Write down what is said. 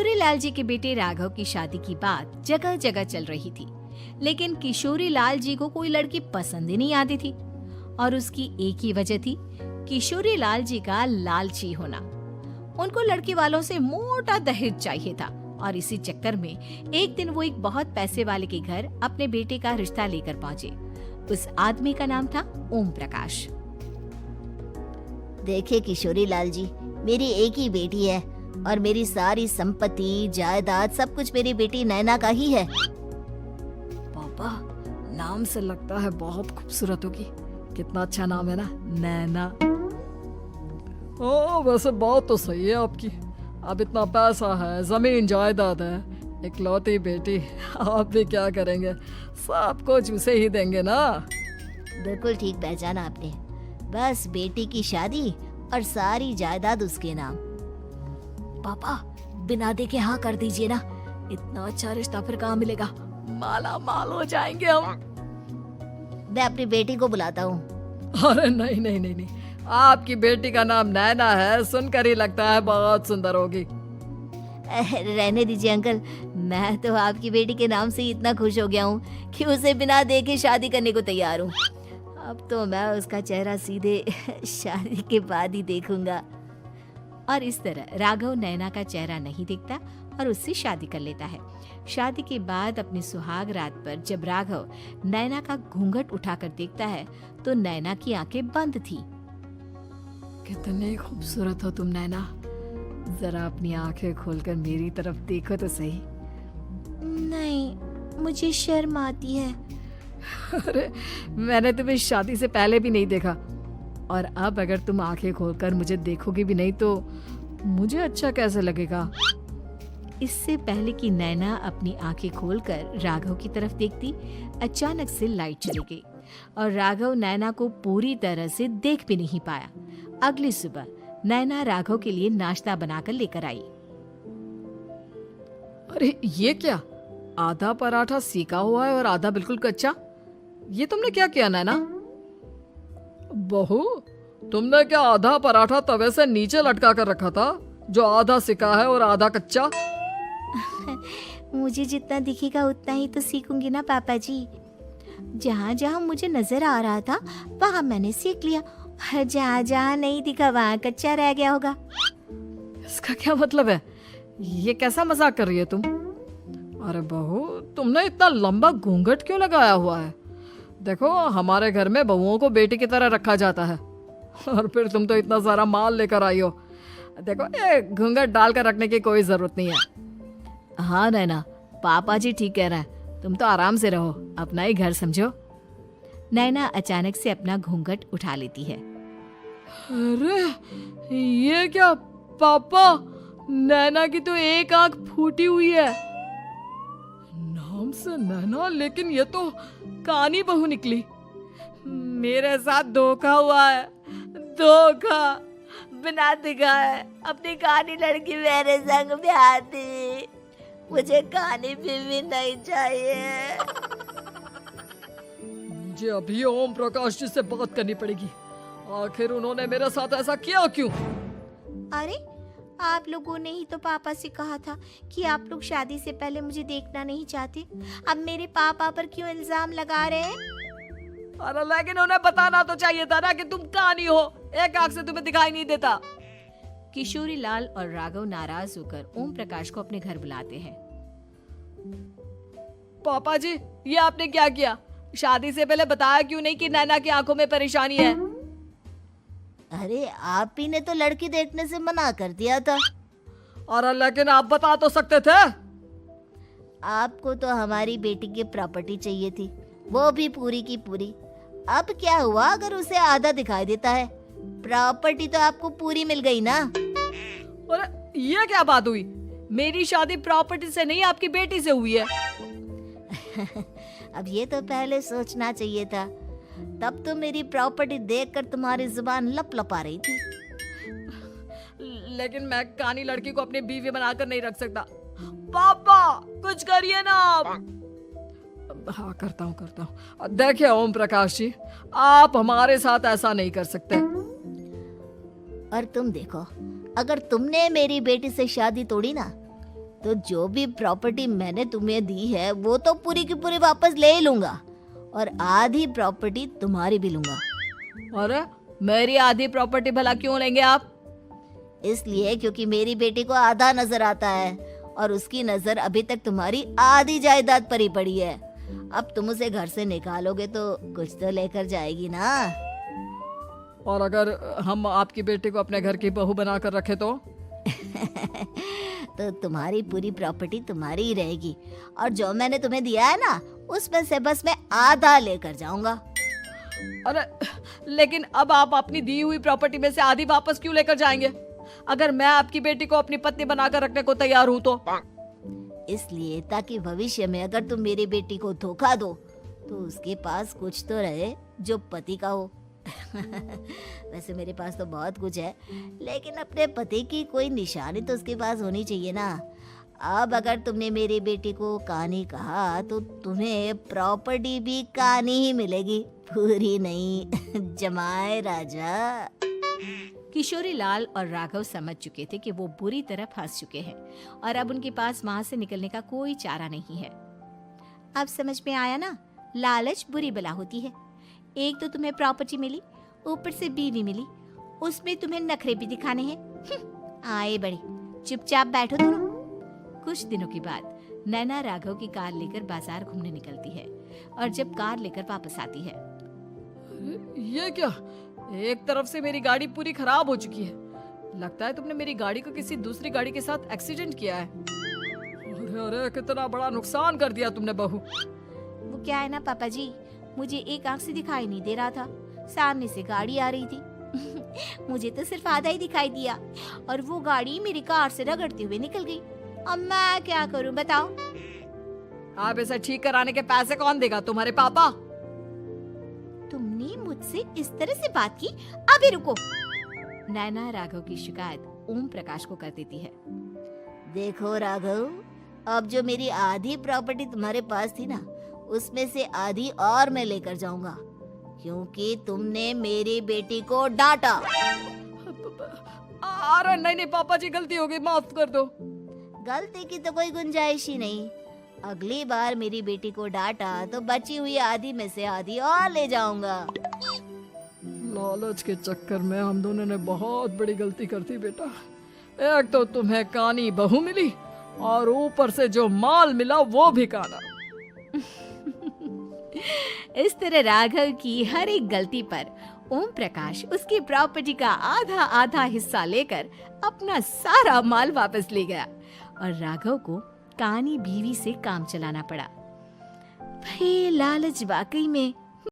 किशोरी लाल जी के बेटे राघव की शादी की बात जगह जगह चल रही थी, लेकिन किशोरी लाल जी को कोई लड़की पसंद ही नहीं आती थी। और उसकी एक ही वजह थी, किशोरी लाल जी का लालची होना। उनको लड़की वालों से मोटा दहेज चाहिए था और इसी चक्कर में एक दिन वो एक बहुत पैसे वाले के घर अपने बेटे का रिश्ता लेकर पहुंचे। उस आदमी का नाम था ओम प्रकाश। देखिए किशोरी लाल जी, मेरी एक ही बेटी है और मेरी सारी संपत्ति जायदाद सब कुछ मेरी बेटी नैना का ही है। पापा, नाम से लगता है बहुत खूबसूरत होगी। कितना अच्छा नाम है ना, नैना। ओ, वैसे बात तो सही है आपकी। अब इतना पैसा है, जमीन जायदाद है, इकलौती बेटी, आप भी क्या करेंगे? सब कुछ उसे ही देंगे ना। बिल्कुल ठीक पहचाना आपने। बस बेटी की शादी और सारी जायदाद उसके नाम। पापा, बिना देखे हाँ कर दीजिए ना। इतना अच्छा रिश्ता फिर कहाँ मिलेगा? माला माल हो जाएंगे हम। मैं अपनी बेटी को बुलाता हूँ। अरे नहीं नहीं नहीं नहीं, आपकी बेटी का नाम नैना है, सुनकर ही लगता है बहुत सुंदर होगी। रहने दीजिए अंकल, मैं तो आपकी बेटी के नाम से ही इतना खुश हो गया हूँ कि उसे बिना देखे शादी करने को तैयार हूँ। अब तो मैं उसका चेहरा सीधे शादी के बाद ही देखूंगा। और इस तरह राघव नैना का चेहरा नहीं देखता और उससे शादी कर लेता है। शादी के बाद अपनी सुहाग रात पर जब राघव नैना का घूंघट उठाकर देखता है तो नैना की आंखें बंद थी। कितनी खूबसूरत हो तुम नैना, जरा अपनी आंखें खोलकर मेरी तरफ देखो तो सही। नहीं, मुझे शर्म आती है। अरे, मैंने तुम्हें शादी से पहले भी नहीं देखा, और अब अगर तुम आंखें खोलकर मुझे देखोगी भी नहीं तो मुझे अच्छा कैसे लगेगा? इससे पहले कि नैना अपनी आंखें खोलकर राघव की तरफ देखती, अचानक से लाइट चली गई और राघव नैना को पूरी तरह से देख भी नहीं पाया। अगली सुबह नैना राघव के लिए नाश्ता बनाकर लेकर आई। अरे ये क्या, आधा पराठा सेका हुआ है और आधा बिल्कुल कच्चा। ये तुमने क्या किया नैना? बहू, तुमने क्या आधा पराठा तवे से नीचे लटका कर रखा था, जो आधा सेका है और आधा कच्चा? मुझे जितना दिखेगा उतना ही तो सीखूंगी ना पापा जी। जहाँ जहाँ मुझे नजर आ रहा था वहाँ मैंने सीख लिया, जहाँ जहाँ नहीं दिखा वहाँ कच्चा रह गया होगा। इसका क्या मतलब है? ये कैसा मजाक कर रही है तुम? अरे बहू, तुमने इतना लंबा घूंघट क्यों लगाया हुआ है? देखो, हमारे घर में बहुओं को बेटी की तरह रखा जाता है, और फिर तुम तो इतना सारा माल लेकर आई हो। देखो, ये घूंघट डालकर रखने की कोई जरूरत नहीं है। हाँ नैना, पापा जी ठीक कह रहे हैं, तुम तो आराम से रहो, अपना ही घर समझो। नैना अचानक से अपना घूंघट उठा लेती है। अरे ये क्या पापा, नैना की तो एक आंख फूटी हुई है। नाम से नैना, लेकिन ये तो कानी बहू निकली। मेरे साथ धोखा हुआ है, धोखा। बिना दिखाए अपनी कानी लड़की मेरे संग ब्याह दी। मुझे कानी भी नहीं चाहिए। मुझे अभी ओम प्रकाश जी से बात करनी पड़ेगी। आखिर उन्होंने मेरे साथ ऐसा किया क्यों? अरे, आप लोगों ने ही तो पापा से कहा था कि आप लोग शादी से पहले मुझे देखना नहीं चाहते। अब मेरे पापा पर क्यों इल्जाम लगा रहे हैं? अरे लेकिन उन्हें बताना तो चाहिए था ना कि तुम कानी हो, एक आंख से तुम्हें दिखाई नहीं देता। किशोरी लाल और राघव नाराज होकर ओम प्रकाश को अपने घर बुलाते हैं। पापा जी, ये आपने क्या किया? शादी से पहले बताया क्यों नहीं कि नैना की आंखों में परेशानी है? अरे, आप ही ने तो लड़की देखने से मना कर दिया था। और लेकिन आप बता तो सकते थे। आपको तो हमारी बेटी की प्रॉपर्टी चाहिए थी, वो भी पूरी की पूरी। अब क्या हुआ अगर उसे आधा दिखाई देता है? प्रॉपर्टी तो आपको पूरी मिल गई ना। अरे ये क्या बात हुई? मेरी शादी प्रॉपर्टी से नहीं, आपकी बेटी से हुई है। अब ये तो पहले सोचना चाहिए था, तब तो मेरी प्रॉपर्टी देखकर तुम्हारी जुबान लपलपा रही थी। लेकिन मैं कानी लड़की को अपनी बीवी बनाकर नहीं रख सकता। पापा, कुछ करिए ना आप। हाँ, करता हूँ। देखिए ओम प्रकाश जी, आप हमारे साथ ऐसा नहीं कर सकते। और तुम देखो, अगर तुमने मेरी बेटी से शादी तोड़ी ना तो जो भी प्रॉपर्टी मैंने तुम्हें दी है वो तो पूरी की पूरी वापस ले ही लूंगा और आधी प्रॉपर्टी तुम्हारी भी लूंगा। अरे मेरी आधी प्रॉपर्टी भला क्यों लेंगे आप? इसलिए क्योंकि मेरी बेटी को आधा नजर आता है और उसकी नजर अभी तक तुम्हारी आधी जायदाद पर ही पड़ी है। अब तुम उसे घर से निकालोगे तो कुछ तो लेकर जाएगी ना। और अगर हम आपकी बेटी को अपने घर की बहू बनाकर रखे तो? तो तुम्हारी पूरी प्रॉपर्टी तुम्हारी ही रहेगी और जो मैंने तुम्हें दिया है ना उसमें से बस मैं आधा लेकर जाऊंगा। अरे लेकिन अब आप अपनी दी हुई प्रॉपर्टी में से आधी वापस क्यों लेकर जाएंगे? अगर मैं आपकी बेटी को अपनी पत्नी बनाकर रखने को तैयार हूँ तो? इसलिए ताकि भविष्य में अगर तुम मेरी बेटी को धोखा दो तो उसके पास कुछ तो रहे जो पति का हो। वैसे मेरे पास तो बहुत कुछ है लेकिन अपने पति की कोई निशानी तो उसके पास होनी चाहिए ना। अब अगर तुमने मेरी बेटी को कहानी कहा तो तुम्हें प्रॉपर्टी भी कहानी ही मिलेगी, पूरी नहीं। जमाए राजा। किशोरी लाल और राघव समझ चुके थे कि वो बुरी तरह फंस चुके हैं और अब उनके पास वहां से निकलने का कोई चारा नहीं है। अब समझ में आया ना, लालच बुरी बला होती है। एक तो तुम्हें प्रॉपर्टी मिली, ऊपर से बीवी मिली, उसमें तुम्हें नखरे भी दिखाने हैं। आए बड़े, चुपचाप बैठो दोनों। कुछ दिनों के बाद नैना राघव की कार लेकर बाजार घूमने निकलती है और जब कार लेकर वापस आती है, ये क्या? एक तरफ से मेरी गाड़ी पूरी खराब हो चुकी है। लगता है तुमने मेरी गाड़ी को किसी दूसरी गाड़ी के साथ एक्सीडेंट किया है। अरे अरे कितना बड़ा नुकसान कर दिया तुमने बहू। वो क्या है ना पापा जी, मुझे एक आंख से दिखाई नहीं दे रहा था, सामने से गाड़ी आ रही थी। मुझे तो सिर्फ आधा ही दिखाई दिया और वो गाड़ी मेरी कार से रगड़ते हुए निकल गई। अब मैं क्या करूं बताओ? आप इसे ठीक कराने के पैसे कौन देगा? तुम्हारे पापा? तुमने मुझसे इस तरह से बात की? अभी रुको। नैना राघव की शिकायत ओम प्रकाश को कर देती है। देखो राघव, अब जो मेरी आधी प्रॉपर्टी तुम्हारे पास थी ना उसमें से आधी और मैं लेकर जाऊंगा क्योंकि तुमने मेरी बेटी को डांटा। अरे नहीं नहीं पापा जी, गलती हो गई, माफ कर दो। गलती की तो कोई गुंजाइश ही नहीं। अगली बार मेरी बेटी को डांटा तो बची हुई आधी में से आधी और ले जाऊंगा। लालच के चक्कर में हम दोनों ने बहुत बड़ी गलती कर दी बेटा। एक तो तुम्हें कानी बहू मिली और ऊपर से जो माल मिला वो भी काना। इस तरह राघव की हर एक गलती पर ओम प्रकाश उसकी प्रॉपर्टी का आधा आधा हिस्सा लेकर अपना सारा माल वापस ले गया और राघव को कानी बीवी से काम चलाना पड़ा। भाई लालच वाकई में